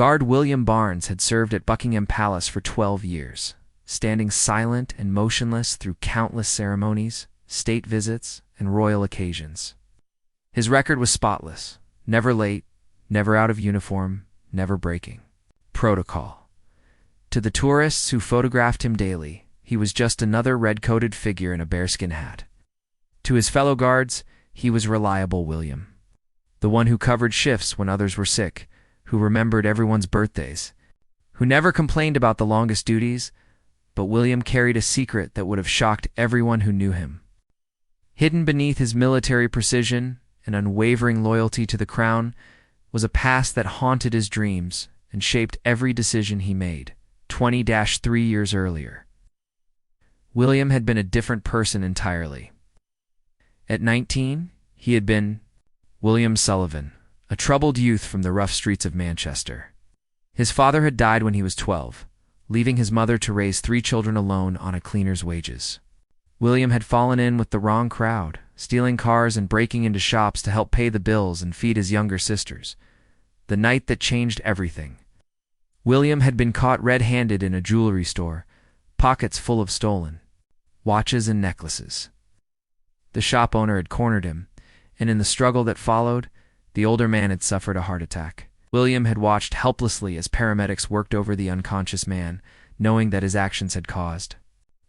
Guard William Barnes had served at Buckingham Palace for 12 years, standing silent and motionless through countless ceremonies, state visits, and royal occasions. His record was spotless, never late, never out of uniform, never breaking protocol. To the tourists who photographed him daily, he was just another red-coated figure in a bearskin hat. To his fellow guards, he was reliable William, the one who covered shifts when others were sick, who remembered everyone's birthdays, who never complained about the longest duties, but William carried a secret that would have shocked everyone who knew him. Hidden beneath his military precision and unwavering loyalty to the crown was a past that haunted his dreams and shaped every decision he made 20-3 years earlier. William had been a different person entirely. At 19, he had been William Sullivan, a troubled youth from the rough streets of Manchester. His father had died when he was 12, leaving his mother to raise 3 children alone on a cleaner's wages. William had fallen in with the wrong crowd, stealing cars and breaking into shops to help pay the bills and feed his younger sisters. The night that changed everything. William had been caught red-handed in a jewelry store, pockets full of stolen watches and necklaces. The shop owner had cornered him, and in the struggle that followed, the older man had suffered a heart attack. William had watched helplessly as paramedics worked over the unconscious man, knowing that his actions had caused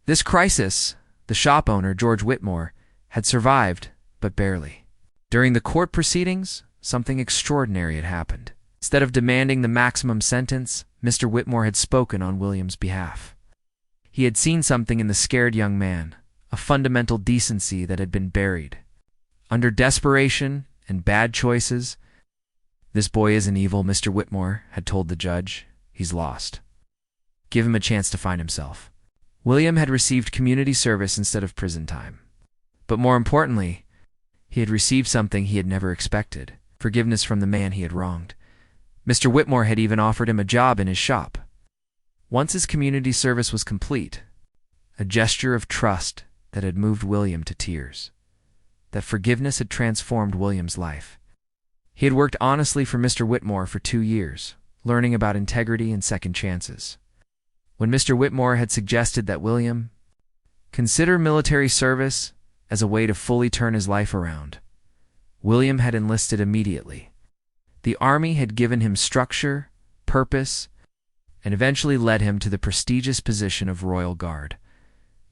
this crisis. The shop owner, George Whitmore, had survived, but barely. During the court proceedings, something extraordinary had happened. Instead of demanding the maximum sentence, Mr. Whitmore had spoken on William's behalf. He had seen something in the scared young man, a fundamental decency that had been buried. Under desperation and bad choices, "This boy isn't evil," Mr. Whitmore had told the judge. "He's lost. Give him a chance to find himself." William had received community service instead of prison time. But more importantly, he had received something he had never expected: forgiveness from the man he had wronged. Mr. Whitmore had even offered him a job in his shop. Once his community service was complete, a gesture of trust that had moved William to tears. That forgiveness had transformed William's life. He had worked honestly for Mr. Whitmore for 2 years, learning about integrity and second chances. When Mr. Whitmore had suggested that William consider military service as a way to fully turn his life around, William had enlisted immediately. The army had given him structure, purpose, and eventually led him to the prestigious position of Royal Guard.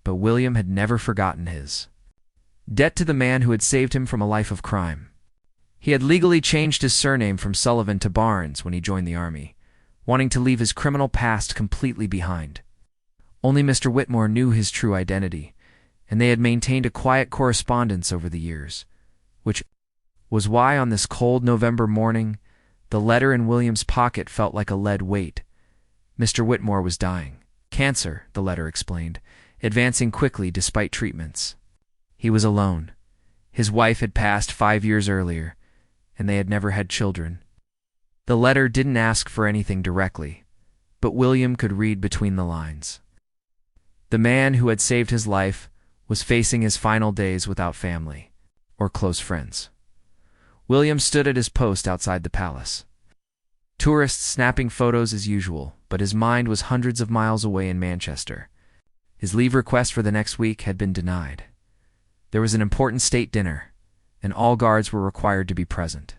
But William had never forgotten his debt to the man who had saved him from a life of crime. He had legally changed his surname from Sullivan to Barnes when he joined the army, wanting to leave his criminal past completely behind. Only Mr. Whitmore knew his true identity, and they had maintained a quiet correspondence over the years, which was why on this cold November morning, the letter in William's pocket felt like a lead weight. Mr. Whitmore was dying. Cancer, the letter explained, advancing quickly despite treatments. He was alone. His wife had passed 5 years earlier, and they had never had children. The letter didn't ask for anything directly, but William could read between the lines. The man who had saved his life was facing his final days without family or close friends. William stood at his post outside the palace. Tourists snapping photos as usual, but his mind was hundreds of miles away in Manchester. His leave request for the next week had been denied. There was an important state dinner, and all guards were required to be present.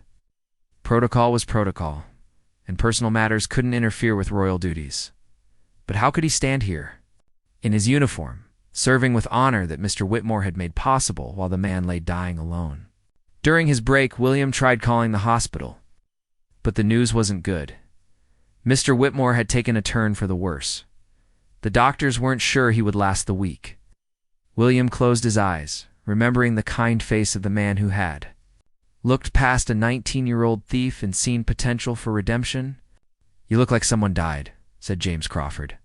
Protocol was protocol, and personal matters couldn't interfere with royal duties. But how could he stand here, in his uniform, serving with honor that Mr. Whitmore had made possible while the man lay dying alone? During his break, William tried calling the hospital, but the news wasn't good. Mr. Whitmore had taken a turn for the worse. The doctors weren't sure he would last the week. William closed his eyes, remembering the kind face of the man who had looked past a 19-year-old thief and seen potential for redemption. "You look like someone died," said James Crawford,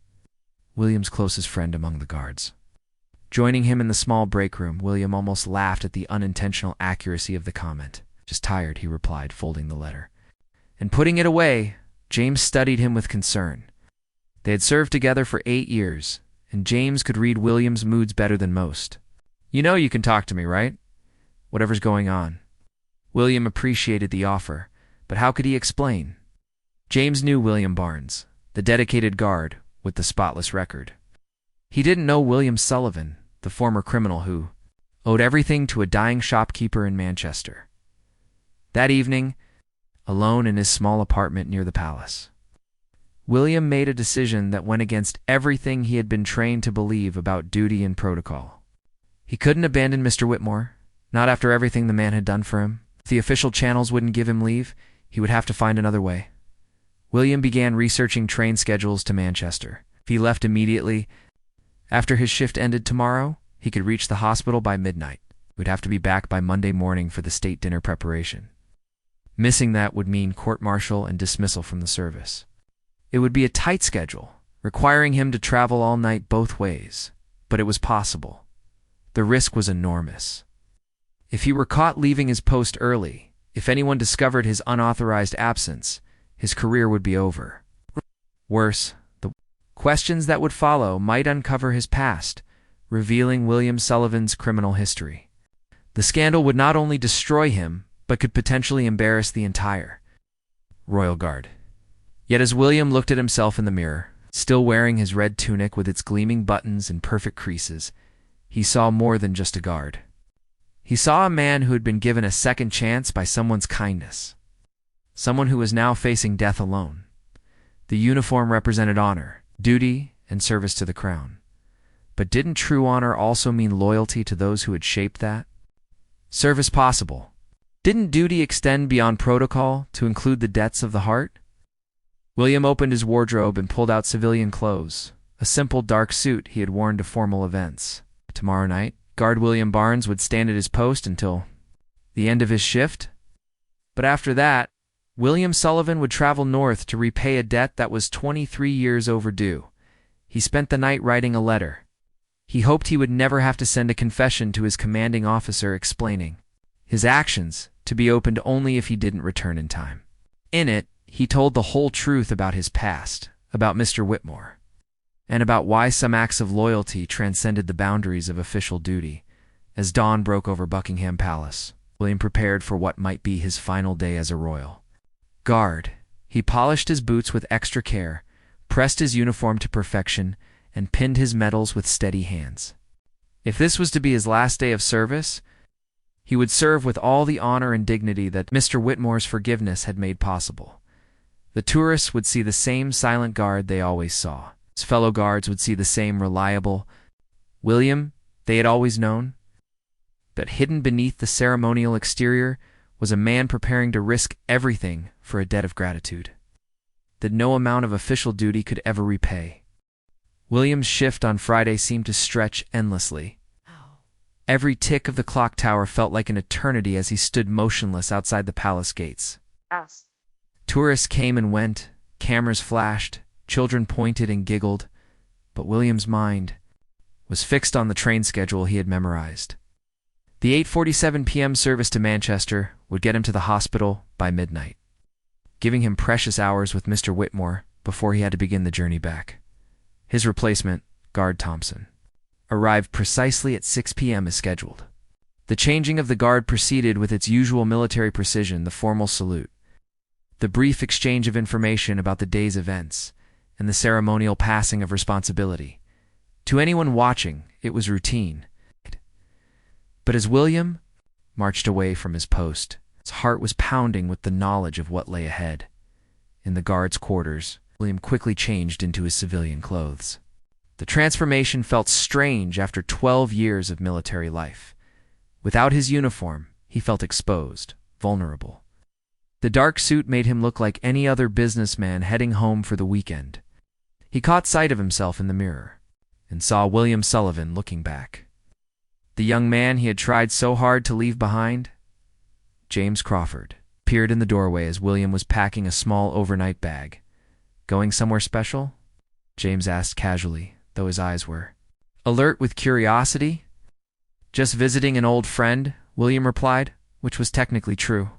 William's closest friend among the guards. Joining him in the small break room, William almost laughed at the unintentional accuracy of the comment. "Just tired," he replied, folding the letter. And putting it away, James studied him with concern. They had served together for 8 years, and James could read William's moods better than most. "You know you can talk to me, right? Whatever's going on." William appreciated the offer, but how could he explain? James knew William Barnes, the dedicated guard with the spotless record. He didn't know William Sullivan, the former criminal who owed everything to a dying shopkeeper in Manchester. That evening, alone in his small apartment near the palace, William made a decision that went against everything he had been trained to believe about duty and protocol. He couldn't abandon Mr. Whitmore, not after everything the man had done for him. If the official channels wouldn't give him leave, he would have to find another way. William began researching train schedules to Manchester. If he left immediately after his shift ended tomorrow, he could reach the hospital by midnight. He would have to be back by Monday morning for the state dinner preparation. Missing that would mean court-martial and dismissal from the service. It would be a tight schedule, requiring him to travel all night both ways, but it was possible. The risk was enormous. If he were caught leaving his post early, if anyone discovered his unauthorized absence, his career would be over. Worse, the questions that would follow might uncover his past, revealing William Sullivan's criminal history. The scandal would not only destroy him, but could potentially embarrass the entire Royal Guard. Yet as William looked at himself in the mirror, still wearing his red tunic with its gleaming buttons and perfect creases, he saw more than just a guard. He saw a man who had been given a second chance by someone's kindness, someone who was now facing death alone. The uniform represented honor, duty, and service to the crown. But didn't true honor also mean loyalty to those who had shaped that? Service possible. Didn't duty extend beyond protocol to include the debts of the heart? William opened his wardrobe and pulled out civilian clothes, a simple dark suit he had worn to formal events. Tomorrow night, Guard William Barnes would stand at his post until the end of his shift. But after that, William Sullivan would travel north to repay a debt that was 23 years overdue. He spent the night writing a letter. He hoped he would never have to send a confession to his commanding officer explaining his actions, to be opened only if he didn't return in time. In it, he told the whole truth about his past, about Mr. Whitmore, and about why some acts of loyalty transcended the boundaries of official duty. As dawn broke over Buckingham Palace, William prepared for what might be his final day as a royal guard. He polished his boots with extra care, pressed his uniform to perfection, and pinned his medals with steady hands. If this was to be his last day of service, he would serve with all the honor and dignity that Mr. Whitmore's forgiveness had made possible. The tourists would see the same silent guard they always saw. His fellow guards would see the same reliable William they had always known. But hidden beneath the ceremonial exterior was a man preparing to risk everything for a debt of gratitude that no amount of official duty could ever repay. William's shift on Friday seemed to stretch endlessly. Every tick of the clock tower felt like an eternity as he stood motionless outside the palace gates. Tourists came and went, cameras flashed, children pointed and giggled, but William's mind was fixed on the train schedule he had memorized. The 8:47 p.m. service to Manchester would get him to the hospital by midnight, giving him precious hours with Mr. Whitmore before he had to begin the journey back. His replacement, Guard Thompson, arrived precisely at 6 p.m. as scheduled. The changing of the guard proceeded with its usual military precision, the formal salute, the brief exchange of information about the day's events, and the ceremonial passing of responsibility. To anyone watching, it was routine. But as William marched away from his post, his heart was pounding with the knowledge of what lay ahead. In the guard's quarters, William quickly changed into his civilian clothes. The transformation felt strange after 12 years of military life. Without his uniform, he felt exposed, vulnerable. The dark suit made him look like any other businessman heading home for the weekend. He caught sight of himself in the mirror and saw William Sullivan looking back. The young man he had tried so hard to leave behind, James Crawford, appeared in the doorway as William was packing a small overnight bag. "Going somewhere special?" James asked casually, though his eyes were alert with curiosity. "Just visiting an old friend," William replied, which was technically true.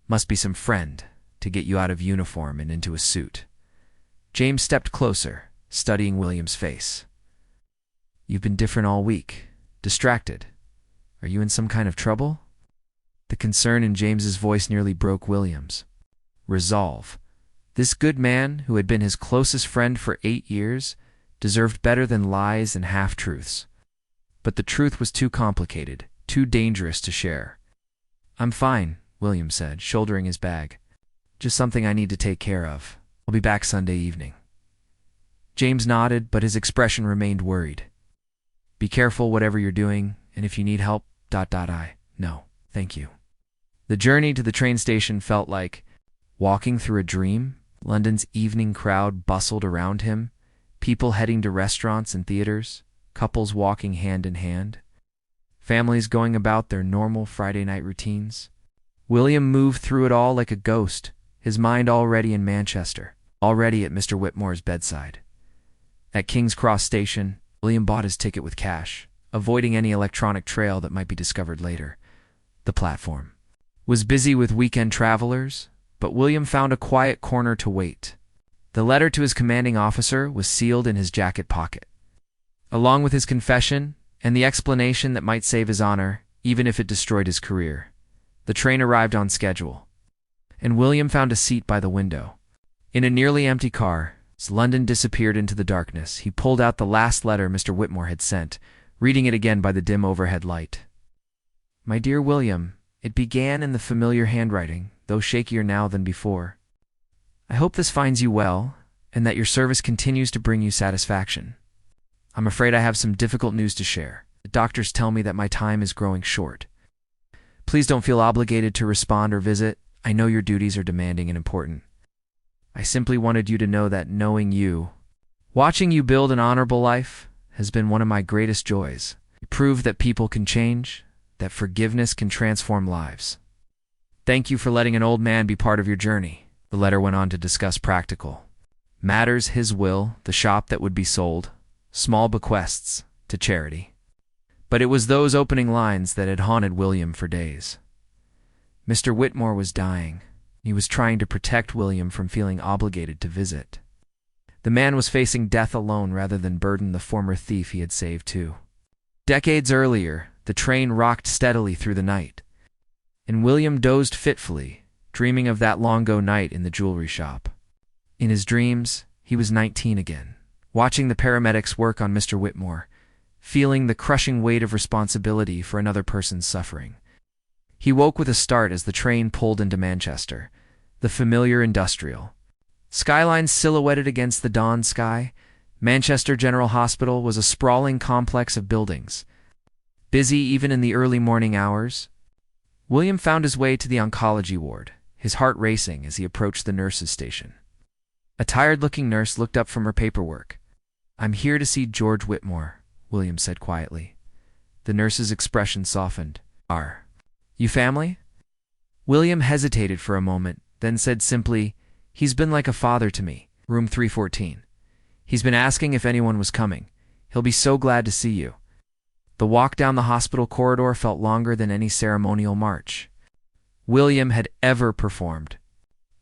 "Must be some friend to get you out of uniform and into a suit." James stepped closer, studying William's face. "You've been different all week. Distracted. Are you in some kind of trouble?" The concern in James's voice nearly broke William's resolve. This good man, who had been his closest friend for 8 years, deserved better than lies and half-truths. But the truth was too complicated, too dangerous to share. "I'm fine," William said, shouldering his bag. "Just something I need to take care of. I'll be back Sunday evening." James nodded, but his expression remained worried. "Be careful whatever you're doing, and if you need help, no, thank you." The journey to the train station felt like walking through a dream. London's evening crowd bustled around him, people heading to restaurants and theaters, couples walking hand in hand, families going about their normal Friday night routines. William moved through it all like a ghost, his mind already in Manchester, already at Mr. Whitmore's bedside. At King's Cross Station, William bought his ticket with cash, avoiding any electronic trail that might be discovered later. The platform was busy with weekend travelers, but William found a quiet corner to wait. The letter to his commanding officer was sealed in his jacket pocket. Along with his confession and the explanation that might save his honor, even if it destroyed his career. The train arrived on schedule, and William found a seat by the window. In a nearly empty car, as London disappeared into the darkness, he pulled out the last letter Mr. Whitmore had sent, reading it again by the dim overhead light. "My dear William," it began in the familiar handwriting, though shakier now than before. "I hope this finds you well, and that your service continues to bring you satisfaction. I'm afraid I have some difficult news to share. The doctors tell me that my time is growing short. Please don't feel obligated to respond or visit. I know your duties are demanding and important. I simply wanted you to know that knowing you, watching you build an honorable life, has been one of my greatest joys. You prove that people can change, that forgiveness can transform lives. Thank you for letting an old man be part of your journey." The letter went on to discuss practical matters: his will, the shop that would be sold, small bequests to charity. But it was those opening lines that had haunted William for days. Mr. Whitmore was dying. He was trying to protect William from feeling obligated to visit. The man was facing death alone rather than burden the former thief he had saved too. Decades earlier, the train rocked steadily through the night, and William dozed fitfully, dreaming of that long-ago night in the jewelry shop. In his dreams, he was 19 again, watching the paramedics work on Mr. Whitmore, feeling the crushing weight of responsibility for another person's suffering. He woke with a start as the train pulled into Manchester, the familiar industrial skyline silhouetted against the dawn sky. Manchester General Hospital was a sprawling complex of buildings, busy even in the early morning hours. William found his way to the oncology ward, his heart racing as he approached the nurse's station. A tired-looking nurse looked up from her paperwork. "I'm here to see George Whitmore," William said quietly. The nurse's expression softened. "Are you family?" William hesitated for a moment, then said simply, "He's been like a father to me. Room 314. He's been asking if anyone was coming. He'll be so glad to see you." The walk down the hospital corridor felt longer than any ceremonial march William had ever performed.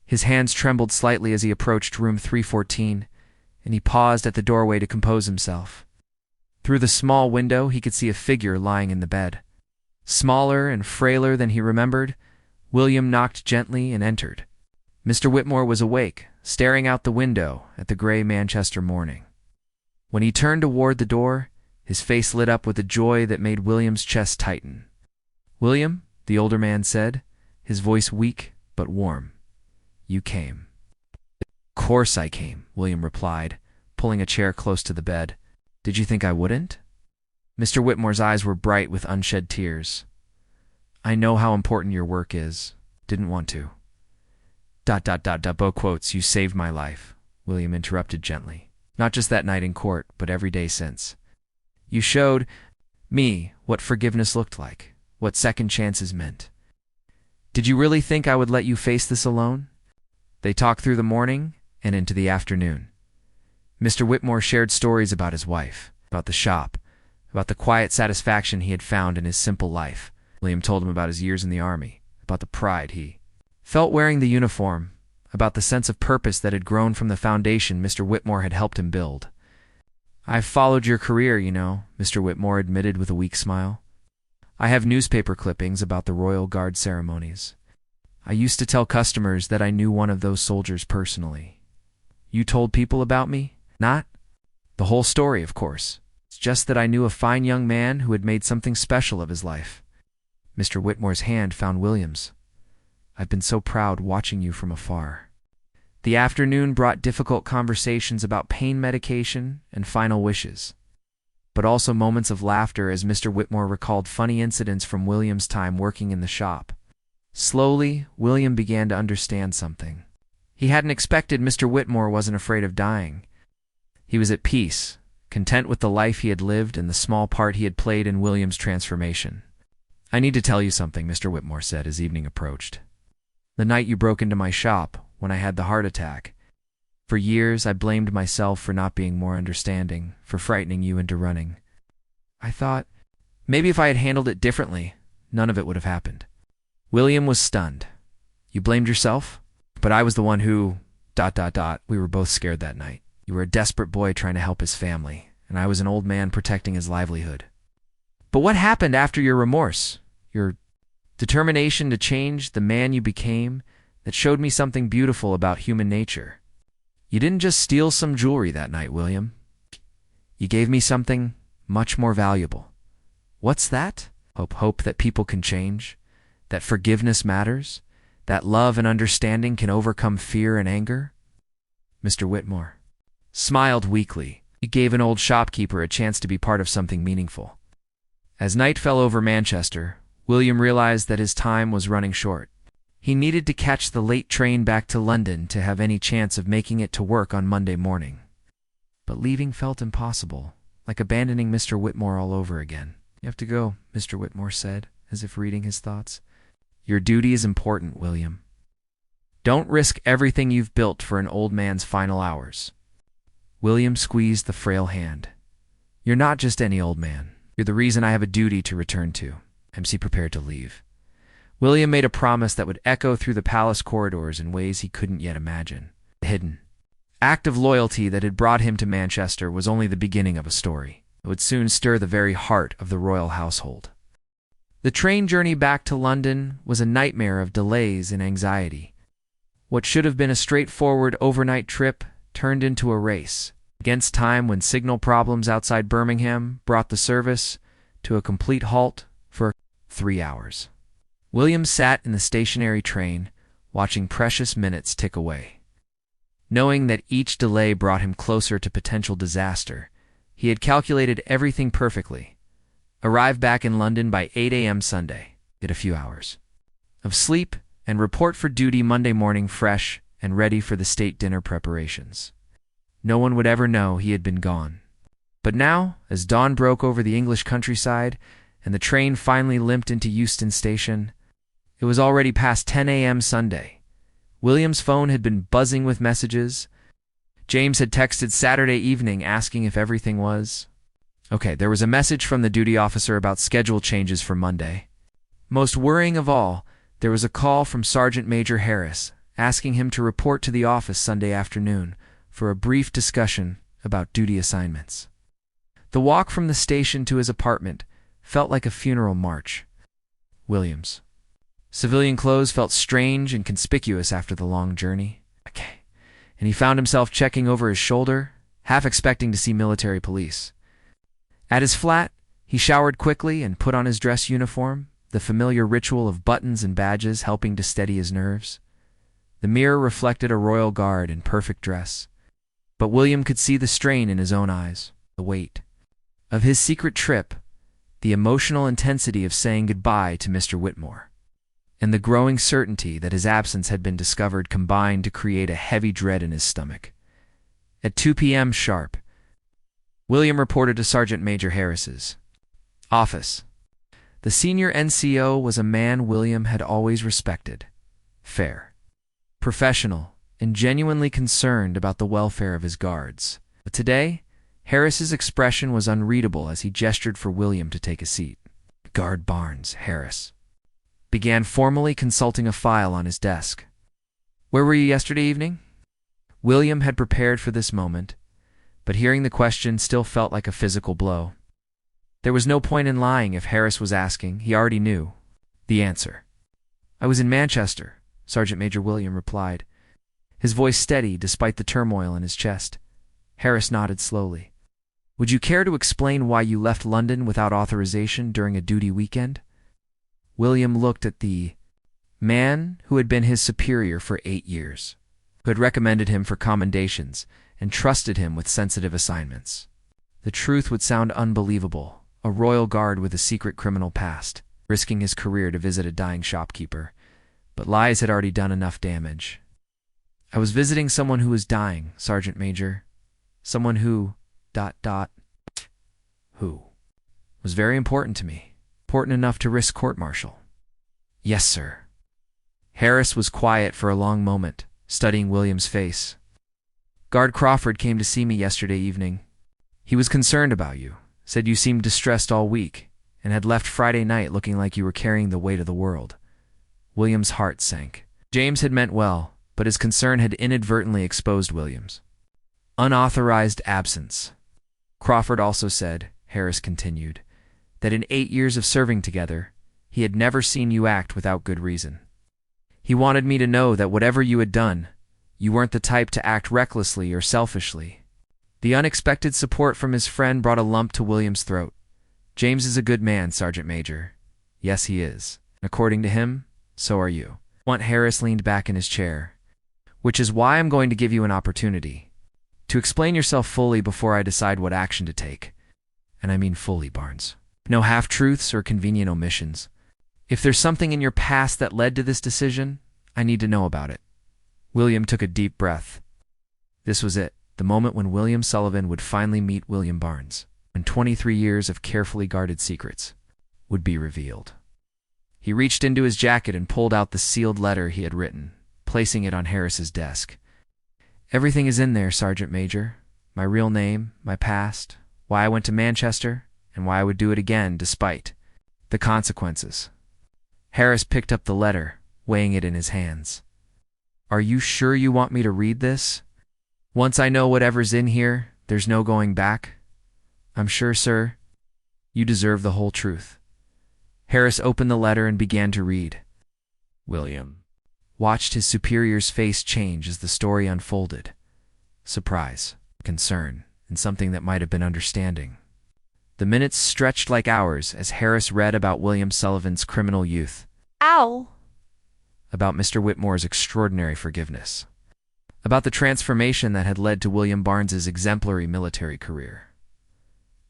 His hands trembled slightly as he approached room 314, and he paused at the doorway to compose himself. Through the small window, he could see a figure lying in the bed. Smaller and frailer than he remembered, William knocked gently and entered. Mr. Whitmore was awake, staring out the window at the gray Manchester morning. When he turned toward the door, his face lit up with a joy that made William's chest tighten. "William," the older man said, his voice weak but warm. "You came." "Of course I came," William replied, pulling a chair close to the bed. "Did you think I wouldn't?" Mr. Whitmore's eyes were bright with unshed tears. "I know how important your work is. Didn't want to." Bow quotes, "You saved my life," William interrupted gently. "Not just that night in court, but every day since. You showed me what forgiveness looked like, what second chances meant. Did you really think I would let you face this alone?" They talked through the morning and into the afternoon. Mr. Whitmore shared stories about his wife, about the shop, about the quiet satisfaction he had found in his simple life. William told him about his years in the army, about the pride he felt wearing the uniform, about the sense of purpose that had grown from the foundation Mr. Whitmore had helped him build. "I've followed your career, you know," Mr. Whitmore admitted with a weak smile. "I have newspaper clippings about the Royal Guard ceremonies. I used to tell customers that I knew one of those soldiers personally. You told people about me? Not the whole story, of course. It's just that I knew a fine young man who had made something special of his life. Mr. Whitmore's hand found William's. I've been so proud watching you from afar. The afternoon brought difficult conversations about pain medication and final wishes, but also moments of laughter as Mr. Whitmore recalled funny incidents from William's time working in the shop. Slowly, William began to understand something. He hadn't expected Mr. Whitmore wasn't afraid of dying. He was at peace, content with the life he had lived and the small part he had played in William's transformation. I need to tell you something, Mr. Whitmore said as evening approached. The night you broke into my shop, when I had the heart attack. For years, I blamed myself for not being more understanding, for frightening you into running. I thought, maybe if I had handled it differently, none of it would have happened. William was stunned. You blamed yourself? But I was the one who... We were both scared that night. You were a desperate boy trying to help his family, and I was an old man protecting his livelihood. But what happened after your remorse? Your determination to change, the man you became, that showed me something beautiful about human nature. You didn't just steal some jewelry that night, William. You gave me something much more valuable. What's that? Hope that people can change, that forgiveness matters, that love and understanding can overcome fear and anger. Mr. Whitmore smiled weakly. He gave an old shopkeeper a chance to be part of something meaningful. As night fell over Manchester, William realized that his time was running short. He needed to catch the late train back to London to have any chance of making it to work on Monday morning. But leaving felt impossible, like abandoning Mr. Whitmore all over again. You have to go, Mr. Whitmore said, as if reading his thoughts. Your duty is important, William. Don't risk everything you've built for an old man's final hours. William squeezed the frail hand. You're not just any old man. You're the reason I have a duty to return to. MC prepared to leave. William made a promise that would echo through the palace corridors in ways he couldn't yet imagine. The hidden act of loyalty that had brought him to Manchester was only the beginning of a story. It would soon stir the very heart of the royal household. The train journey back to London was a nightmare of delays and anxiety. What should have been a straightforward overnight trip turned into a race against time when signal problems outside Birmingham brought the service to a complete halt for 3 hours. William sat in the stationary train, watching precious minutes tick away. Knowing that each delay brought him closer to potential disaster, he had calculated everything perfectly. Arrive back in London by 8 a.m. Sunday, get a few hours of sleep, and report for duty Monday morning fresh and ready for the state dinner preparations. No one would ever know he had been gone. But now, as dawn broke over the English countryside and the train finally limped into Euston Station, it was already past 10 a.m. Sunday. William's phone had been buzzing with messages. James had texted Saturday evening asking if everything was okay. There was a message from the duty officer about schedule changes for Monday. Most worrying of all, there was a call from Sergeant Major Harris asking him to report to the office Sunday afternoon for a brief discussion about duty assignments. The walk from the station to his apartment felt like a funeral march. William's civilian clothes felt strange and conspicuous after the long journey. And he found himself checking over his shoulder, half expecting to see military police. At his flat, he showered quickly and put on his dress uniform, the familiar ritual of buttons and badges helping to steady his nerves. The mirror reflected a royal guard in perfect dress, but William could see the strain in his own eyes, the weight of his secret trip, the emotional intensity of saying goodbye to Mr. Whitmore, and the growing certainty that his absence had been discovered combined to create a heavy dread in his stomach. At 2 p.m. sharp, William reported to Sergeant Major Harris's office. The senior NCO was a man William had always respected. Fair, professional, and genuinely concerned about the welfare of his guards. But today, Harris's expression was unreadable as he gestured for William to take a seat. Guard Barnes, Harris began formally consulting a file on his desk. Where were you yesterday evening? William had prepared for this moment, but hearing the question still felt like a physical blow. There was no point in lying if Harris was asking. He already knew the answer. I was in Manchester, Sergeant Major William replied, his voice steady despite the turmoil in his chest. Harris nodded slowly. Would you care to explain why you left London without authorization during a duty weekend? William looked at the man who had been his superior for 8 years, who had recommended him for commendations and trusted him with sensitive assignments. The truth would sound unbelievable: a royal guard with a secret criminal past, risking his career to visit a dying shopkeeper. But lies had already done enough damage. I was visiting someone who was dying, Sergeant Major. Someone who... who was very important to me. Important enough to risk court-martial. Yes, sir. Harris was quiet for a long moment, studying William's face. Guard Crawford came to see me yesterday evening. He was concerned about you, said you seemed distressed all week, and had left Friday night looking like you were carrying the weight of the world. William's heart sank. James had meant well, but his concern had inadvertently exposed William's unauthorized absence. Crawford also said, Harris continued, that in 8 years of serving together, he had never seen you act without good reason. He wanted me to know that whatever you had done, you weren't the type to act recklessly or selfishly. The unexpected support from his friend brought a lump to William's throat. James is a good man, Sergeant Major. Yes, he is. According to him, so are you. Harris leaned back in his chair. Which is why I'm going to give you an opportunity to explain yourself fully before I decide what action to take. And I mean fully, Barnes. No half-truths or convenient omissions. If there's something in your past that led to this decision, I need to know about it. William took a deep breath. This was it, the moment when William Sullivan would finally meet William Barnes, when 23 years of carefully guarded secrets would be revealed. He reached into his jacket and pulled out the sealed letter he had written, placing it on Harris's desk. Everything is in there, Sergeant Major. My real name, my past, why I went to Manchester, and why I would do it again despite the consequences. Harris picked up the letter, weighing it in his hands. Are you sure you want me to read this? Once I know whatever's in here, there's no going back. I'm sure, sir. You deserve the whole truth. Harris opened the letter and began to read. William watched his superior's face change as the story unfolded. Surprise, concern, and something that might have been understanding. The minutes stretched like hours as Harris read about William Sullivan's criminal youth. Ow! About Mr. Whitmore's extraordinary forgiveness. About the transformation that had led to William Barnes's exemplary military career.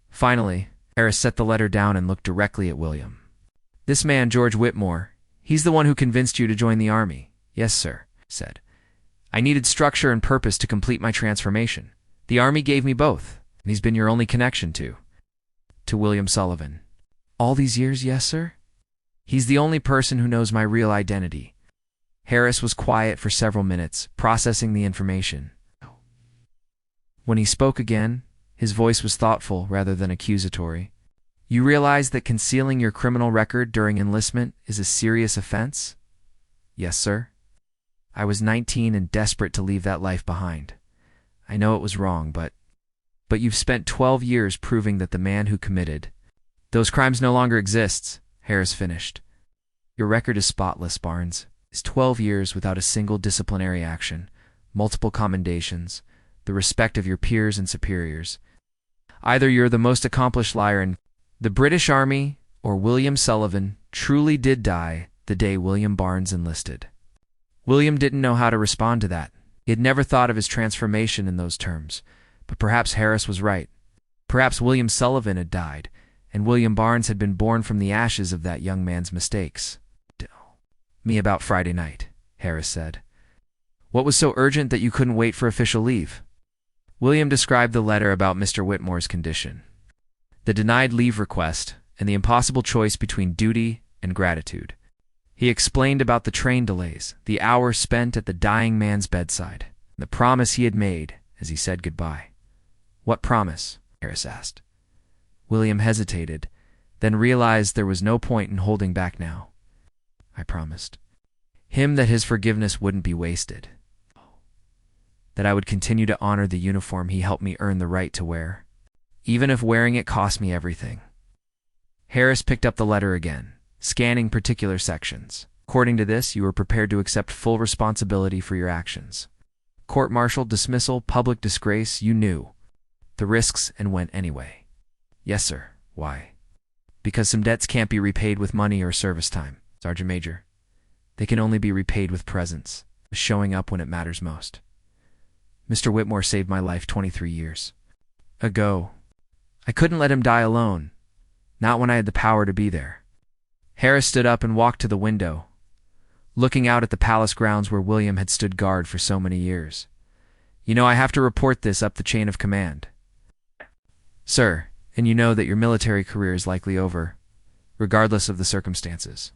Finally, Harris set the letter down and looked directly at William. This man, George Whitmore, he's the one who convinced you to join the army. Yes, sir, said. I needed structure and purpose to complete my transformation. The army gave me both, and he's been your only connection to William Sullivan. All these years, yes, sir? He's the only person who knows my real identity. Harris was quiet for several minutes, processing the information. When he spoke again, his voice was thoughtful rather than accusatory. You realize that concealing your criminal record during enlistment is a serious offense? Yes, sir. I was 19 and desperate to leave that life behind. I know it was wrong, but you've spent 12 years proving that the man who committed those crimes no longer exists, Harris finished. Your record is spotless, Barnes. It's 12 years without a single disciplinary action, multiple commendations, the respect of your peers and superiors. Either you're the most accomplished liar in the British Army, or William Sullivan truly did die the day William Barnes enlisted. William didn't know how to respond to that. He had never thought of his transformation in those terms, but perhaps Harris was right. Perhaps William Sullivan had died, and William Barnes had been born from the ashes of that young man's mistakes. Me about Friday night, Harris said. What was so urgent that you couldn't wait for official leave? William described the letter about Mr. Whitmore's condition, the denied leave request, and the impossible choice between duty and gratitude. He explained about the train delays, the hours spent at the dying man's bedside, the promise he had made as he said goodbye. What promise? Harris asked. William hesitated, then realized there was no point in holding back now. I promised him that his forgiveness wouldn't be wasted, that I would continue to honor the uniform he helped me earn the right to wear, even if wearing it cost me everything. Harris picked up the letter again, scanning particular sections. According to this, you were prepared to accept full responsibility for your actions. Court-martial, dismissal, public disgrace, you knew the risks and went anyway. Yes, sir. Why? Because some debts can't be repaid with money or service time, Sergeant Major. They can only be repaid with presence, showing up when it matters most. Mr. Whitmore saved my life 23 years ago. I couldn't let him die alone, not when I had the power to be there. Harris stood up and walked to the window, looking out at the palace grounds where William had stood guard for so many years. You know, I have to report this up the chain of command. Sir, and you know that your military career is likely over, regardless of the circumstances.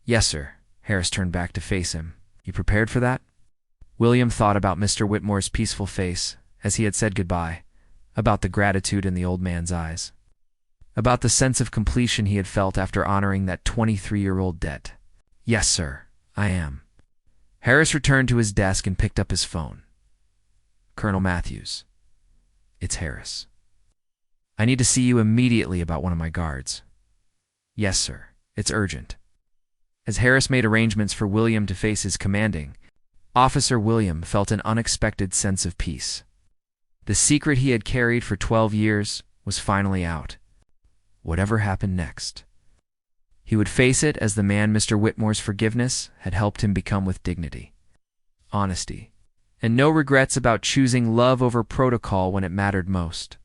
Yes, sir. Harris turned back to face him. You prepared for that? William thought about Mr. Whitmore's peaceful face as he had said goodbye, about the gratitude in the old man's eyes, about the sense of completion he had felt after honoring that 23-year-old debt. Yes, sir, I am. Harris returned to his desk and picked up his phone. Colonel Matthews. It's Harris. I need to see you immediately about one of my guards. Yes, sir. It's urgent. As Harris made arrangements for William to face his commanding officer, William felt an unexpected sense of peace. The secret he had carried for 12 years was finally out. Whatever happened next, he would face it as the man Mr. Whitmore's forgiveness had helped him become with dignity, honesty, and no regrets about choosing love over protocol when it mattered most.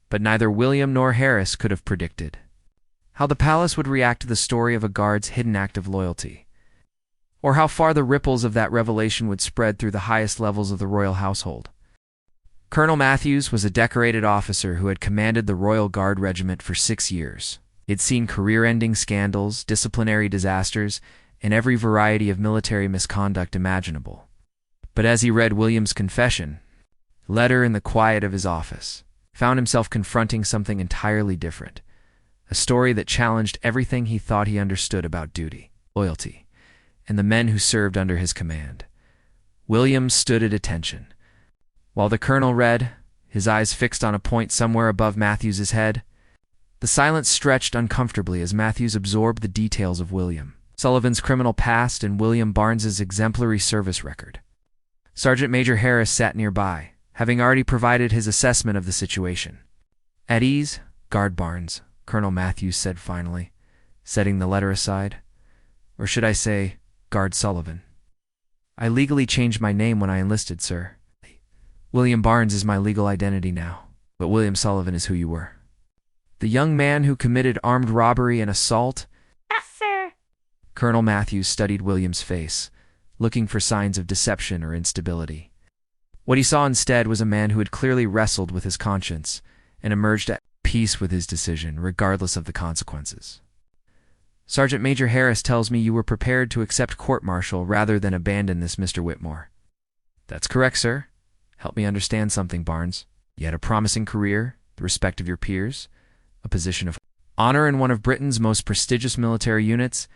But neither William nor Harris could have predicted how the palace would react to the story of a guard's hidden act of loyalty, or how far the ripples of that revelation would spread through the highest levels of the royal household. Colonel Matthews was a decorated officer who had commanded the Royal Guard Regiment for 6 years. He'd seen career-ending scandals, disciplinary disasters, and every variety of military misconduct imaginable. But as he read William's confession letter in the quiet of his office, found himself confronting something entirely different, a story that challenged everything he thought he understood about duty, loyalty, and the men who served under his command. William stood at attention. While the colonel read, his eyes fixed on a point somewhere above Matthews's head, the silence stretched uncomfortably as Matthews absorbed the details of William Sullivan's criminal past and William Barnes's exemplary service record. Sergeant Major Harris sat nearby, having already provided his assessment of the situation. At ease, Guard Barnes, Colonel Matthews said finally, setting the letter aside. Or should I say, Guard Sullivan. I legally changed my name when I enlisted, sir. William Barnes is my legal identity now, but William Sullivan is who you were. The young man who committed armed robbery and assault? Yes, sir. Colonel Matthews studied William's face, looking for signs of deception or instability. What he saw instead was a man who had clearly wrestled with his conscience and emerged at peace with his decision, regardless of the consequences. Sergeant Major Harris tells me you were prepared to accept court-martial rather than abandon this Mr. Whitmore. That's correct, sir. Help me understand something, Barnes. You had a promising career, the respect of your peers, a position of honor in one of Britain's most prestigious military units,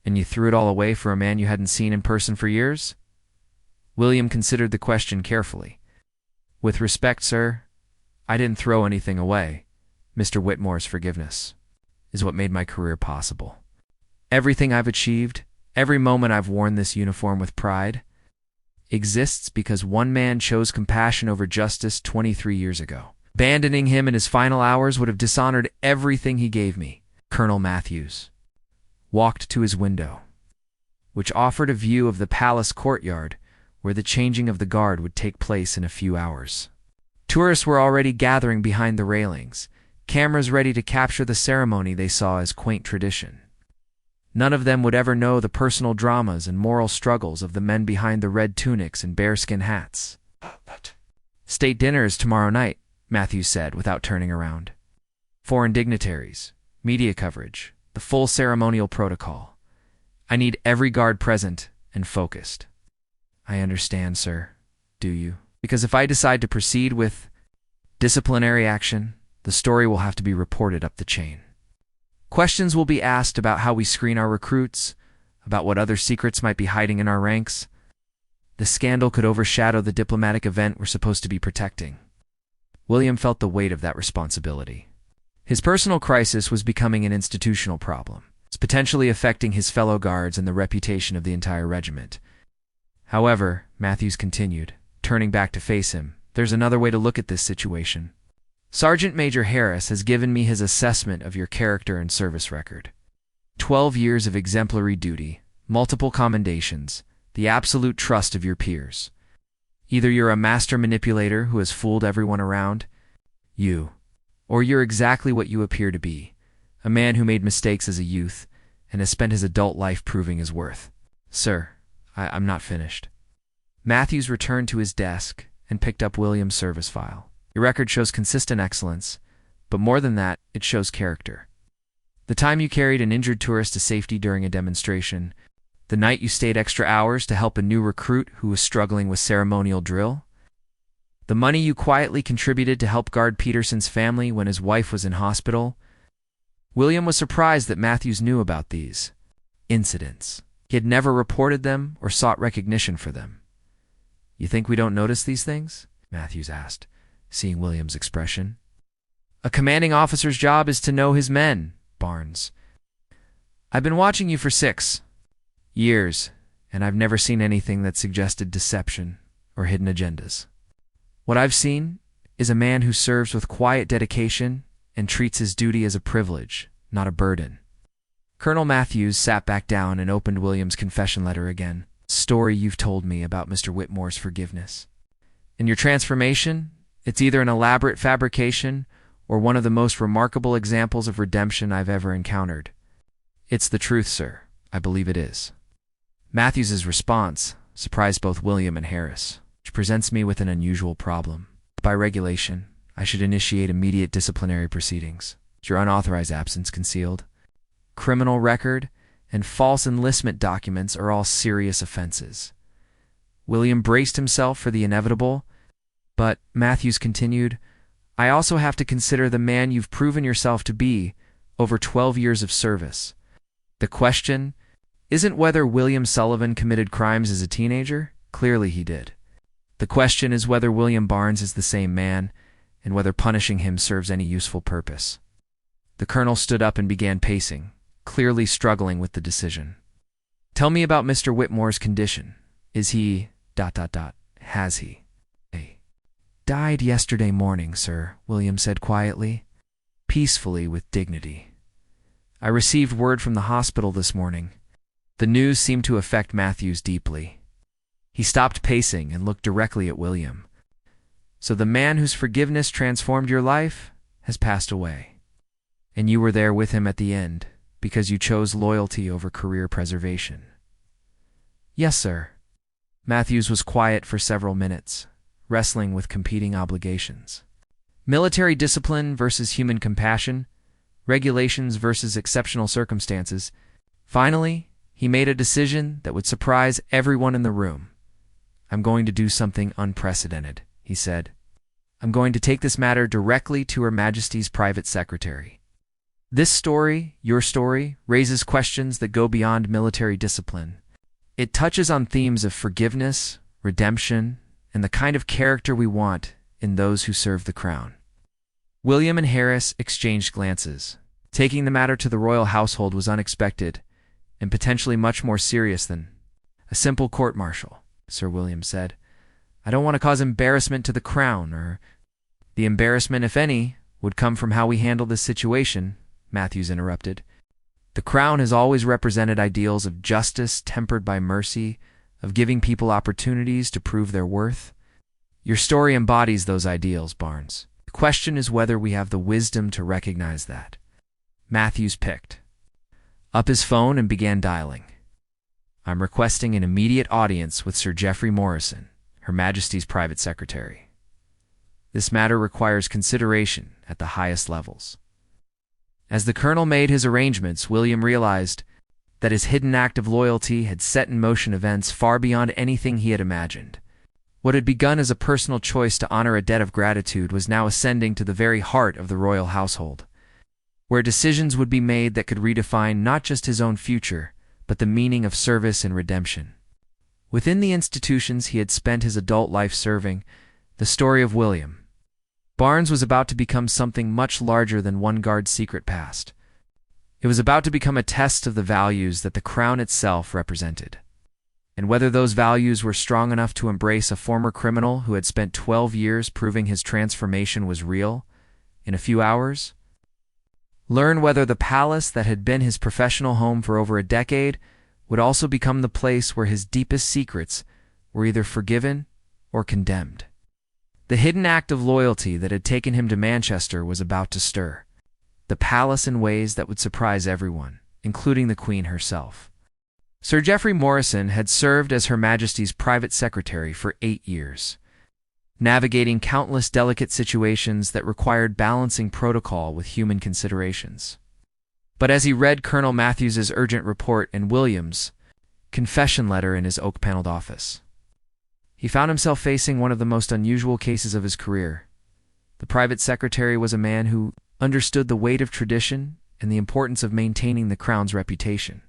and you threw it all away for a man you hadn't seen in person for years? William considered the question carefully. With respect, sir, I didn't throw anything away. Mr. Whitmore's forgiveness is what made my career possible. Everything I've achieved, every moment I've worn this uniform with pride, exists because one man chose compassion over justice 23 years ago. Abandoning him in his final hours would have dishonored everything he gave me. Colonel Matthews walked to his window, which offered a view of the palace courtyard where the changing of the guard would take place in a few hours. Tourists were already gathering behind the railings, cameras ready to capture the ceremony they saw as quaint tradition. None of them would ever know the personal dramas and moral struggles of the men behind the red tunics and bearskin hats. State dinner is tomorrow night, Matthews said without turning around. Foreign dignitaries, media coverage, the full ceremonial protocol. I need every guard present and focused. I understand, sir. Do you? Because if I decide to proceed with disciplinary action, the story will have to be reported up the chain. Questions will be asked about how we screen our recruits, about what other secrets might be hiding in our ranks. The scandal could overshadow the diplomatic event we're supposed to be protecting. William felt the weight of that responsibility. His personal crisis was becoming an institutional problem. potentially affecting his fellow guards and the reputation of the entire regiment. However, Matthews continued, turning back to face him, there's another way to look at this situation. Sergeant Major Harris has given me his assessment of your character and service record. 12 years of exemplary duty, multiple commendations, the absolute trust of your peers. Either you're a master manipulator who has fooled everyone around you, or you're exactly what you appear to be, a man who made mistakes as a youth and has spent his adult life proving his worth. Sir, I'm not finished. Matthews returned to his desk and picked up William's service file. Your record shows consistent excellence, but more than that, it shows character. The time you carried an injured tourist to safety during a demonstration, the night you stayed extra hours to help a new recruit who was struggling with ceremonial drill, the money you quietly contributed to help guard Peterson's family when his wife was in hospital. William was surprised that Matthews knew about these incidents. He had never reported them or sought recognition for them. You think we don't notice these things? Matthews asked, seeing William's expression. A commanding officer's job is to know his men, Barnes. I've been watching you for 6 years, and I've never seen anything that suggested deception or hidden agendas. What I've seen is a man who serves with quiet dedication and treats his duty as a privilege, not a burden. Colonel Matthews sat back down and opened William's confession letter again. Story you've told me about Mr. Whitmore's forgiveness. In your transformation, it's either an elaborate fabrication or one of the most remarkable examples of redemption I've ever encountered. It's the truth, sir. I believe it is. Matthews's response surprised both William and Harris, which presents me with an unusual problem. By regulation, I should initiate immediate disciplinary proceedings. Is your unauthorized absence concealed? Criminal record and false enlistment documents are all serious offenses. William braced himself for the inevitable, but Matthews continued, I also have to consider the man you've proven yourself to be over 12 years of service. The question isn't whether William Sullivan committed crimes as a teenager. Clearly he did. The question is whether William Barnes is the same man and whether punishing him serves any useful purpose. The colonel stood up and began pacing, clearly struggling with the decision. Tell me about Mr. Whitmore's condition. Is he... Has he? Died yesterday morning, sir, William said quietly, peacefully with dignity. I received word from the hospital this morning. The news seemed to affect Matthews deeply. He stopped pacing and looked directly at William. So the man whose forgiveness transformed your life has passed away. And you were there with him at the end because you chose loyalty over career preservation. Yes, sir. Matthews was quiet for several minutes, wrestling with competing obligations. Military discipline versus human compassion, regulations versus exceptional circumstances. Finally, he made a decision that would surprise everyone in the room. I'm going to do something unprecedented, he said. I'm going to take this matter directly to Her Majesty's private secretary. This story, your story, raises questions that go beyond military discipline. It touches on themes of forgiveness, redemption, and the kind of character we want in those who serve the crown. William and Harris exchanged glances. Taking the matter to the royal household was unexpected and potentially much more serious than a simple court-martial, Sir William said. I don't want to cause embarrassment to the crown, or the embarrassment, if any, would come from how we handle this situation, Matthews interrupted. The crown has always represented ideals of justice tempered by mercy, of giving people opportunities to prove their worth. Your story embodies those ideals, Barnes. The question is whether we have the wisdom to recognize that. Matthews picked up his phone and began dialing. I'm requesting an immediate audience with Sir Geoffrey Morrison, Her Majesty's private secretary. This matter requires consideration at the highest levels. As the colonel made his arrangements, William realized that his hidden act of loyalty had set in motion events far beyond anything he had imagined. What had begun as a personal choice to honor a debt of gratitude was now ascending to the very heart of the royal household, where decisions would be made that could redefine not just his own future, but the meaning of service and redemption. Within the institutions he had spent his adult life serving, the story of William Barnes was about to become something much larger than one guard's secret past. It was about to become a test of the values that the crown itself represented, and whether those values were strong enough to embrace a former criminal who had spent 12 years proving his transformation was real. In a few hours, learn whether the palace that had been his professional home for over a decade would also become the place where his deepest secrets were either forgiven or condemned. The hidden act of loyalty that had taken him to Manchester was about to stir the palace in ways that would surprise everyone, including the Queen herself. Sir Geoffrey Morrison had served as Her Majesty's private secretary for 8 years, navigating countless delicate situations that required balancing protocol with human considerations. But as he read Colonel Matthews's urgent report and William's confession letter in his oak-paneled office, he found himself facing one of the most unusual cases of his career. The private secretary was a man who understood the weight of tradition and the importance of maintaining the crown's reputation.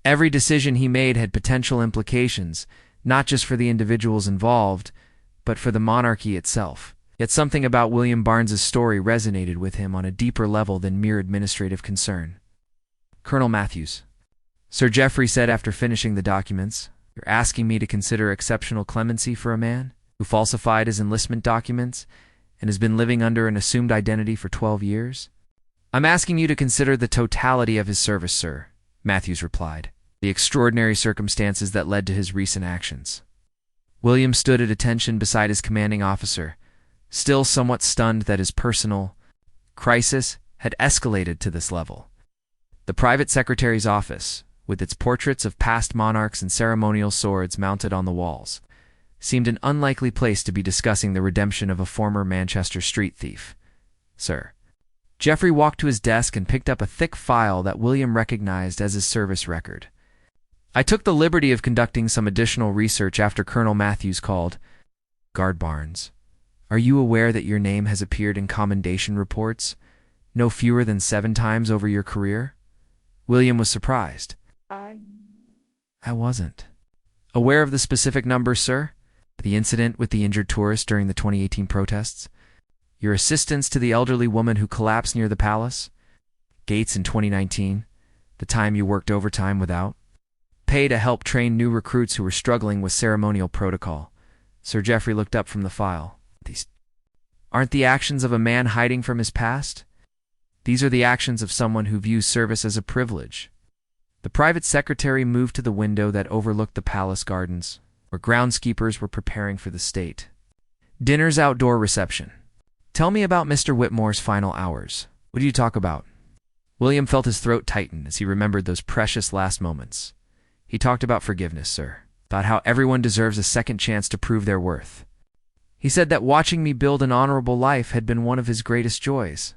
Every decision he made had potential implications, not just for the individuals involved, but for the monarchy itself. Yet something about William Barnes's story resonated with him on a deeper level than mere administrative concern. "Colonel Matthews," Sir Geoffrey said after finishing the documents, "you're asking me to consider exceptional clemency for a man who falsified his enlistment documents and has been living under an assumed identity for 12 years? "I'm asking you to consider the totality of his service, sir," Matthews replied, "the extraordinary circumstances that led to his recent actions." William stood at attention beside his commanding officer, still somewhat stunned that his personal crisis had escalated to this level. The private secretary's office, with its portraits of past monarchs and ceremonial swords mounted on the walls, seemed an unlikely place to be discussing the redemption of a former Manchester street thief. "Sir." Geoffrey walked to his desk and picked up a thick file that William recognized as his service record. "I took the liberty of conducting some additional research after Colonel Matthews called. Guard Barnes, are you aware that your name has appeared in commendation reports no fewer than 7 times over your career?" William was surprised. I wasn't aware of the specific number, sir. The incident with the injured tourist during the 2018 protests, your assistance to the elderly woman who collapsed near the palace, Gates in 2019, the time you worked overtime without pay to help train new recruits who were struggling with ceremonial protocol. Sir Geoffrey looked up from the file. These aren't the actions of a man hiding from his past. These are the actions of someone who views service as a privilege. The private secretary moved to the window that overlooked the palace gardens, where groundskeepers were preparing for the state dinner's outdoor reception. "Tell me about Mr. Whitmore's final hours. What do you talk about?" William felt his throat tighten as he remembered those precious last moments. "He talked about forgiveness, sir, about how everyone deserves a second chance to prove their worth. He said that watching me build an honorable life had been one of his greatest joys.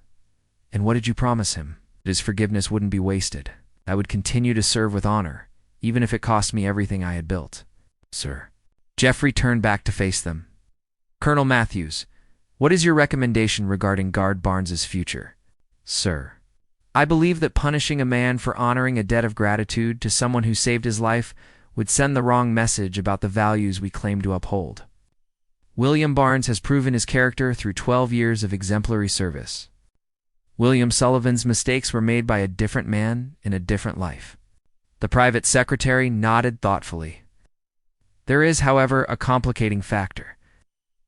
And what did you promise him? That his forgiveness wouldn't be wasted. I would continue to serve with honor, even if it cost me everything I had built." "Sir." Geoffrey turned back to face them. "Colonel Matthews, what is your recommendation regarding Guard Barnes's future?" "Sir, I believe that punishing a man for honoring a debt of gratitude to someone who saved his life would send the wrong message about the values we claim to uphold. William Barnes has proven his character through 12 years of exemplary service. William Sullivan's mistakes were made by a different man in a different life." The private secretary nodded thoughtfully. "There is, however, a complicating factor.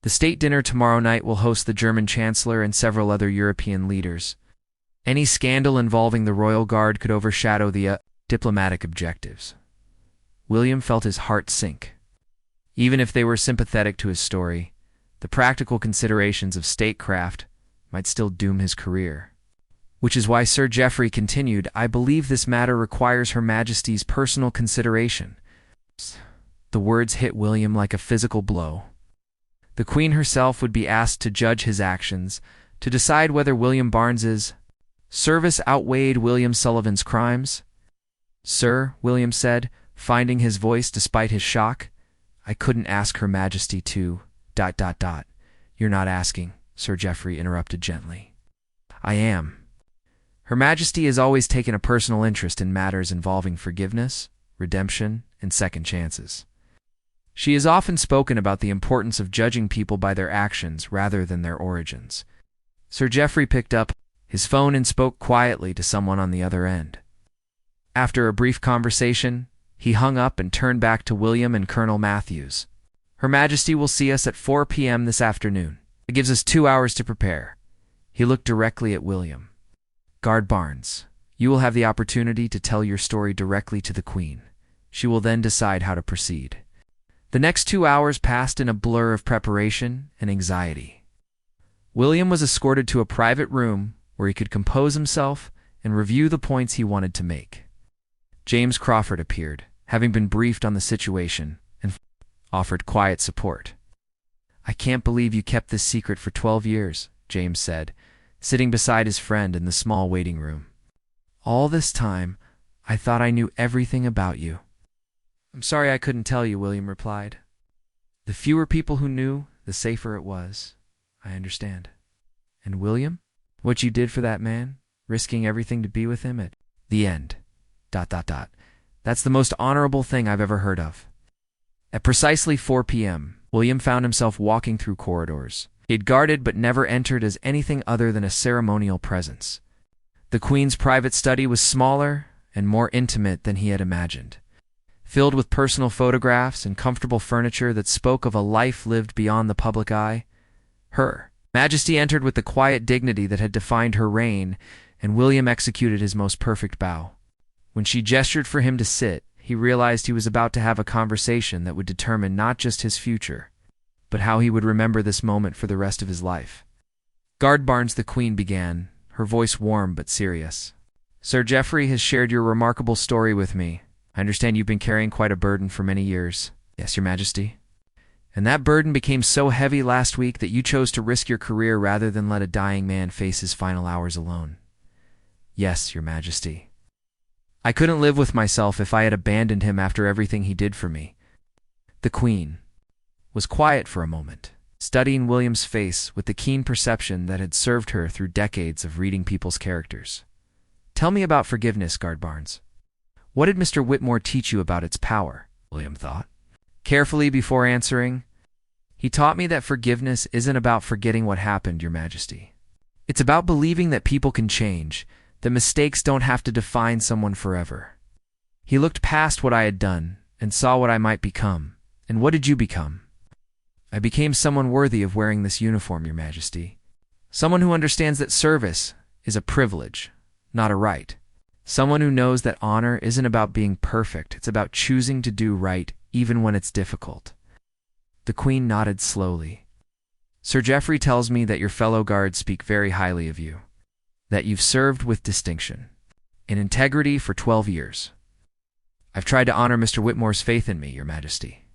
The state dinner tomorrow night will host the German Chancellor and several other European leaders. Any scandal involving the Royal Guard could overshadow the diplomatic objectives." William felt his heart sink. Even if they were sympathetic to his story, the practical considerations of statecraft might still doom his career. Which is why Sir Geoffrey continued, "I believe this matter requires Her Majesty's personal consideration." The words hit William like a physical blow. The Queen herself would be asked to judge his actions, to decide whether William Barnes's service outweighed William Sullivan's crimes. "Sir," William said, finding his voice despite his shock, "I couldn't ask Her Majesty to... You're not asking," Sir Geoffrey interrupted gently. "I am. Her Majesty has always taken a personal interest in matters involving forgiveness, redemption, and second chances. She has often spoken about the importance of judging people by their actions rather than their origins." Sir Geoffrey picked up his phone and spoke quietly to someone on the other end. After a brief conversation, he hung up and turned back to William and Colonel Matthews. Her Majesty will see us at 4 p.m. this afternoon. It gives us 2 hours to prepare. He looked directly at William. Guard Barnes, you will have the opportunity to tell your story directly to the Queen. She will then decide how to proceed. The next 2 hours passed in a blur of preparation and anxiety. William was escorted to a private room where he could compose himself and review the points he wanted to make. James Crawford appeared, having been briefed on the situation, and offered quiet support. "I can't believe you kept this secret for 12 years, James said, sitting beside his friend in the small waiting room. "All this time, I thought I knew everything about you." "I'm sorry I couldn't tell you," William replied. "The fewer people who knew, the safer it was. I understand." "And William, what you did for that man, risking everything to be with him at the end. ... That's the most honorable thing I've ever heard of." At precisely 4 p.m., William found himself walking through corridors he had guarded but never entered as anything other than a ceremonial presence. The Queen's private study was smaller and more intimate than he had imagined, filled with personal photographs and comfortable furniture that spoke of a life lived beyond the public eye. Her Majesty entered with the quiet dignity that had defined her reign, and William executed his most perfect bow. When she gestured for him to sit, he realized he was about to have a conversation that would determine not just his future, but how he would remember this moment for the rest of his life. "Guard Barnes," the Queen began, her voice warm but serious. "Sir Geoffrey has shared your remarkable story with me. I understand you've been carrying quite a burden for many years." "Yes, Your Majesty." "And that burden became so heavy last week that you chose to risk your career rather than let a dying man face his final hours alone." "Yes, Your Majesty. I couldn't live with myself if I had abandoned him after everything he did for me." The Queen was quiet for a moment, studying William's face with the keen perception that had served her through decades of reading people's characters. "Tell me about forgiveness, Guard Barnes. What did Mr. Whitmore teach you about its power?" William thought carefully before answering. "He taught me that forgiveness isn't about forgetting what happened, Your Majesty. It's about believing that people can change, that mistakes don't have to define someone forever." He looked past what I had done and saw what I might become. "And what did you become?" "I became someone worthy of wearing this uniform, Your Majesty. Someone who understands that service is a privilege, not a right. Someone who knows that honor isn't about being perfect, it's about choosing to do right even when it's difficult." The Queen nodded slowly. "Sir Geoffrey tells me that your fellow guards speak very highly of you, that you've served with distinction and integrity for 12 years. I've tried to honor Mr. Whitmore's faith in me, Your Majesty."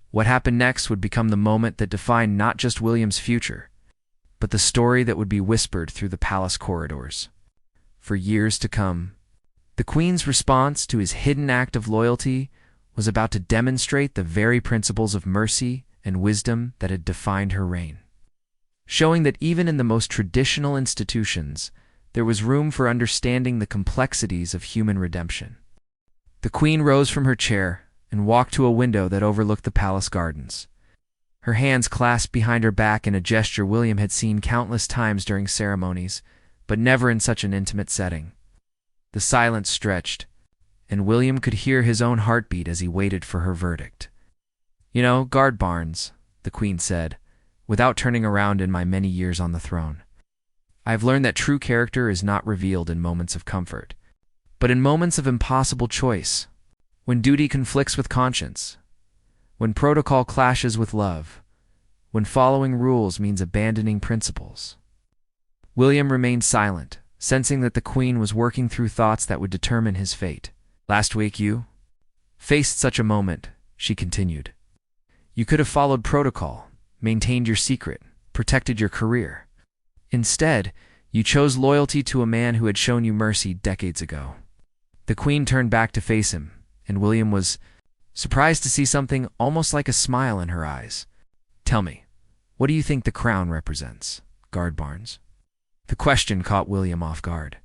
What happened next would become the moment that defined not just William's future, but the story that would be whispered through the palace corridors for years to come. The Queen's response to his hidden act of loyalty was about to demonstrate the very principles of mercy and wisdom that had defined her reign, showing that even in the most traditional institutions, there was room for understanding the complexities of human redemption. The Queen rose from her chair and walked to a window that overlooked the palace gardens. Her hands clasped behind her back in a gesture William had seen countless times during ceremonies, but never in such an intimate setting. The silence stretched, and William could hear his own heartbeat as he waited for her verdict. "You know, Guard Barnes," the Queen said, without turning around in my many years on the throne, "I've learned that true character is not revealed in moments of comfort, but in moments of impossible choice. When duty conflicts with conscience, when protocol clashes with love, when following rules means abandoning principles." William remained silent, sensing that the Queen was working through thoughts that would determine his fate. "Last week you faced such a moment," she continued. "You could have followed protocol, maintained your secret, protected your career. Instead, you chose loyalty to a man who had shown you mercy decades ago." The Queen turned back to face him, and William was surprised to see something almost like a smile in her eyes. "Tell me, what do you think the crown represents, Guard Barnes?" The question caught William off guard.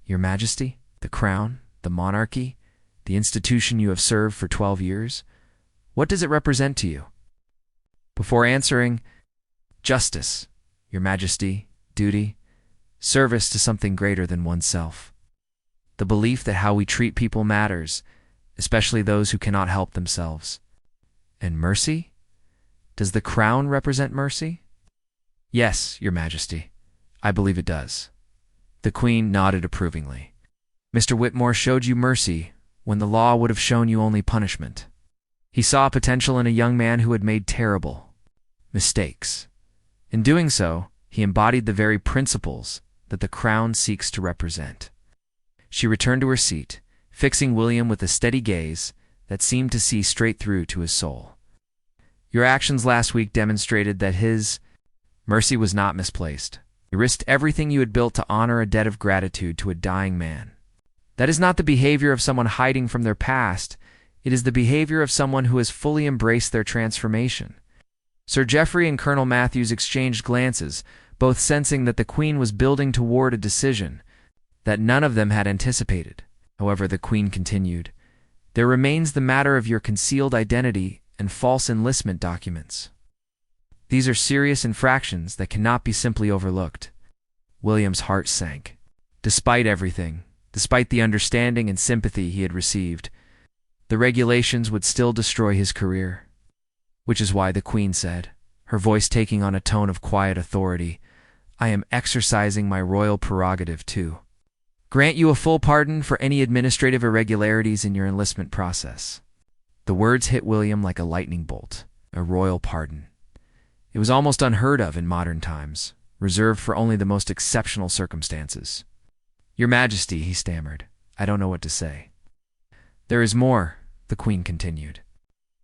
"Your Majesty, the crown, the monarchy, the institution you have served for 12 years, what does it represent to you?" Before answering, "Justice, Your Majesty, duty, service to something greater than oneself. The belief that how we treat people matters, especially those who cannot help themselves. And mercy? Does the crown represent mercy? Yes, Your Majesty. I believe it does. The Queen nodded approvingly. Mr. Whitmore showed you mercy when the law would have shown you only punishment. He saw potential in a young man who had made terrible mistakes. In doing so, he embodied the very principles that the crown seeks to represent. She returned to her seat, fixing William with a steady gaze that seemed to see straight through to his soul. Your actions last week demonstrated that his mercy was not misplaced. You risked everything you had built to honor a debt of gratitude to a dying man. That is not the behavior of someone hiding from their past. It is the behavior of someone who has fully embraced their transformation. Sir Geoffrey and Colonel Matthews exchanged glances, both sensing that the Queen was building toward a decision that none of them had anticipated. However, the Queen continued, "There remains the matter of your concealed identity and false enlistment documents. These are serious infractions that cannot be simply overlooked." William's heart sank. Despite everything, despite the understanding and sympathy he had received, the regulations would still destroy his career. Which is why the Queen said, her voice taking on a tone of quiet authority, "I am exercising my royal prerogative to grant you a full pardon for any administrative irregularities in your enlistment process." The words hit William like a lightning bolt. A royal pardon. It was almost unheard of in modern times, reserved for only the most exceptional circumstances. "Your Majesty," he stammered, "I don't know what to say." "There is more," the Queen continued.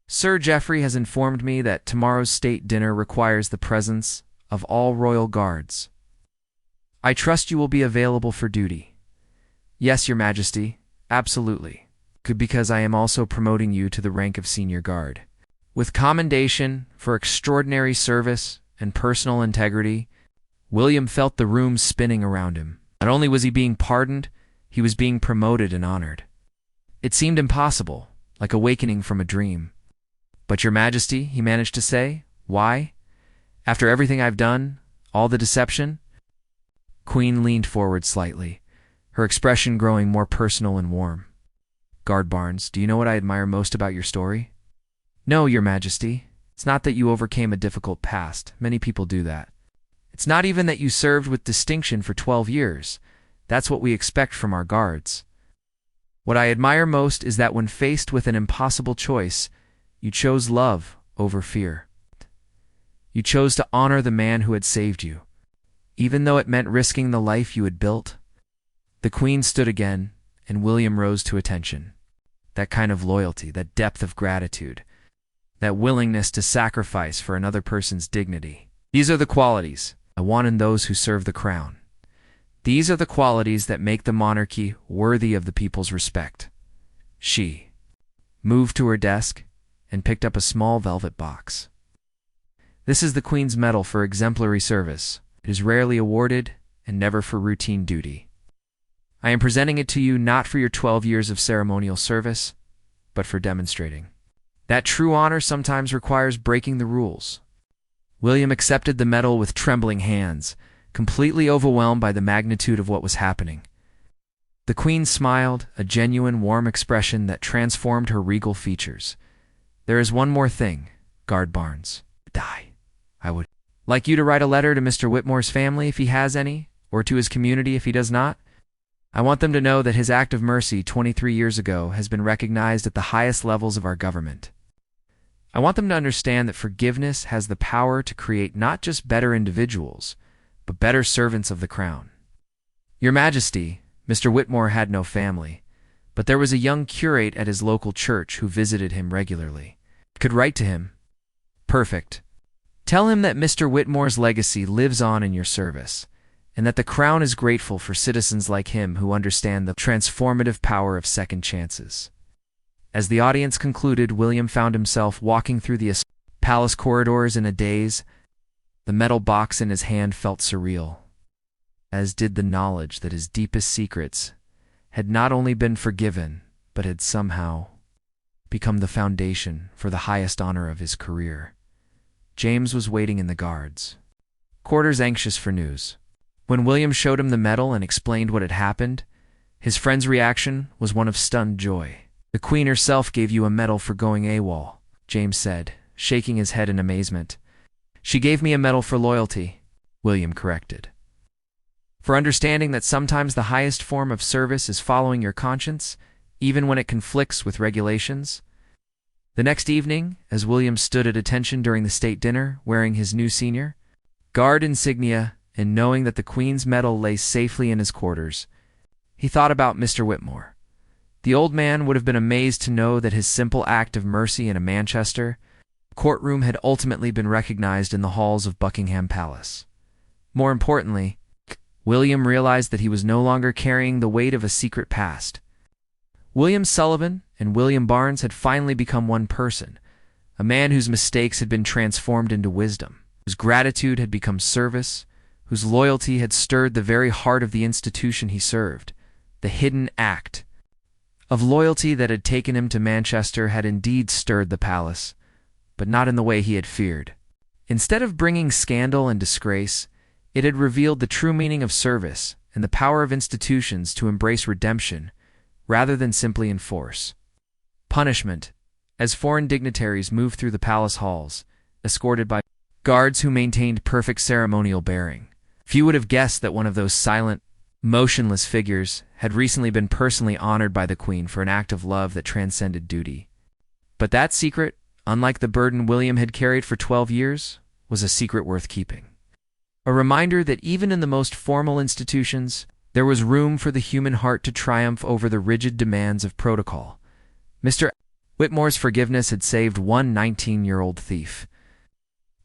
"Sir Geoffrey has informed me that tomorrow's state dinner requires the presence of all royal guards. I trust you will be available for duty." "Yes, Your Majesty, absolutely. Because I am also promoting you to the rank of senior guard. With commendation for extraordinary service and personal integrity." William felt the room spinning around him. Not only was he being pardoned, he was being promoted and honored. It seemed impossible, like awakening from a dream. "But Your Majesty," he managed to say, "why? After everything I've done, all the deception?" Queen leaned forward slightly, her expression growing more personal and warm. "Guard Barnes, do you know what I admire most about your story?" "No, Your Majesty. It's not that you overcame a difficult past. Many people do that. It's not even that you served with distinction for 12 years. That's what we expect from our guards. What I admire most is that when faced with an impossible choice, you chose love over fear. You chose to honor the man who had saved you, even though it meant risking the life you had built." The Queen stood again, and William rose to attention. That kind of loyalty, that depth of gratitude, that willingness to sacrifice for another person's dignity. These are the qualities I want in those who serve the crown. These are the qualities that make the monarchy worthy of the people's respect. She moved to her desk and picked up a small velvet box. "This is the Queen's Medal for exemplary service. It is rarely awarded and never for routine duty. I am presenting it to you not for your 12 years of ceremonial service, but for demonstrating that true honor sometimes requires breaking the rules." William accepted the medal with trembling hands, completely overwhelmed by the magnitude of what was happening. The Queen smiled, a genuine, warm expression that transformed her regal features. "There is one more thing, Guard Barnes. I would like you to write a letter to Mr. Whitmore's family if he has any, or to his community if he does not. I want them to know that his act of mercy 23 years ago has been recognized at the highest levels of our government. I want them to understand that forgiveness has the power to create not just better individuals, but better servants of the crown. Your Majesty, Mr. Whitmore had no family, but there was a young curate at his local church who visited him regularly. Could write to him. Perfect. Tell him that Mr. Whitmore's legacy lives on in your service, and that the crown is grateful for citizens like him who understand the transformative power of second chances." As the audience concluded, William found himself walking through the palace corridors in a daze. The metal box in his hand felt surreal, as did the knowledge that his deepest secrets had not only been forgiven, but had somehow become the foundation for the highest honor of his career. James was waiting in the guards quarters, anxious for news. When William showed him the medal and explained what had happened, his friend's reaction was one of stunned joy. "The Queen herself gave you a medal for going AWOL," James said, shaking his head in amazement. "She gave me a medal for loyalty," William corrected. "For understanding that sometimes the highest form of service is following your conscience, even when it conflicts with regulations." The next evening, as William stood at attention during the state dinner, wearing his new senior guard insignia and knowing that the Queen's medal lay safely in his quarters, he thought about Mr. Whitmore. The old man would have been amazed to know that his simple act of mercy in a Manchester courtroom had ultimately been recognized in the halls of Buckingham Palace. More importantly, William realized that he was no longer carrying the weight of a secret past. William Sullivan and William Barnes had finally become one person, a man whose mistakes had been transformed into wisdom, whose gratitude had become service, whose loyalty had stirred the very heart of the institution he served. The hidden act of loyalty that had taken him to Manchester had indeed stirred the palace, but not in the way he had feared. Instead of bringing scandal and disgrace, it had revealed the true meaning of service and the power of institutions to embrace redemption rather than simply enforce punishment. As foreign dignitaries moved through the palace halls, escorted by guards who maintained perfect ceremonial bearing, few would have guessed that one of those silent, motionless figures had recently been personally honored by the Queen for an act of love that transcended duty. But that secret, unlike the burden William had carried for 12 years, was a secret worth keeping. A reminder that even in the most formal institutions, there was room for the human heart to triumph over the rigid demands of protocol. Mr. Whitmore's forgiveness had saved one 19-year-old thief.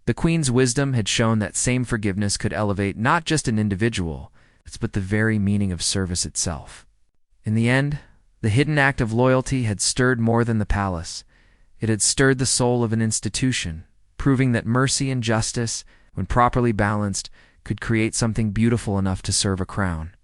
The Queen's wisdom had shown that same forgiveness could elevate not just an individual, but the very meaning of service itself. In the end, the hidden act of loyalty had stirred more than the palace. It had stirred the soul of an institution, proving that mercy and justice, when properly balanced, could create something beautiful enough to serve a crown.